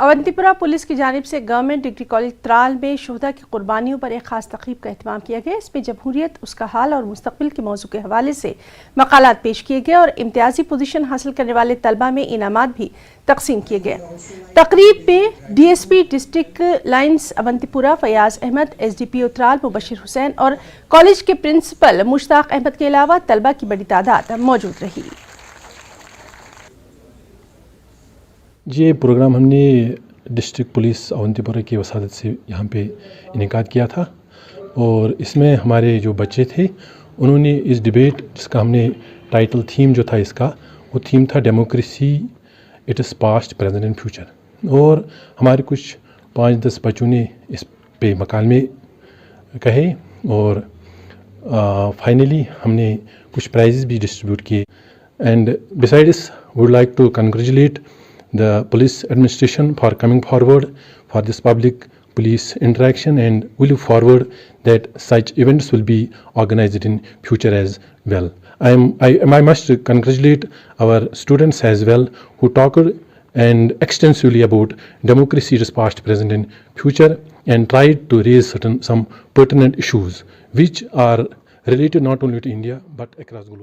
Awantipora police की जानिब से गवर्नमेंट डिग्री कॉलेज त्राल में शोहदा की कुर्बानियों पर एक खास तकरीब का एहतमाम किया गया। इसमें जमहूरियत, उसका हाल और मुस्तकबिल के मौजू के हवाले से मकालात पेश किए गए और इम्तियाजी पोजीशन हासिल करने वाले तलबा में इनामात भी तकसीम किए गए। तकरीब में DSP district lines Awantipora Fayaz Ahmad, SDPO Tral Mubashir Hussain और कॉलेज के प्रिंसिपल मुश्ताक अहमद के अलावा तलबा की बड़ी तादाद मौजूद रही। ये प्रोग्राम हमने डिस्ट्रिक्ट पुलिस अवंतीपुरा की वसादत से यहाँ पे इनेकाद किया था और इसमें हमारे जो बच्चे थे उन्होंने इस डिबेट, जिसका हमने टाइटल थीम जो था इसका, वो थीम था democracy, it is past, present and future. और हमारे कुछ 5-10 बच्चों ने इस पे मकालमे कहे और फाइनली हमने कुछ प्राइजेस भी डिस्ट्रीब्यूट किए। And besides would like to congratulate the police administration for coming forward for this public police interaction, and we look forward that such events will be organized in future as well. I must congratulate our students as well who talked and extensively about democracy is past, present and future, and tried to raise some pertinent issues which are related not only to India but across the globe.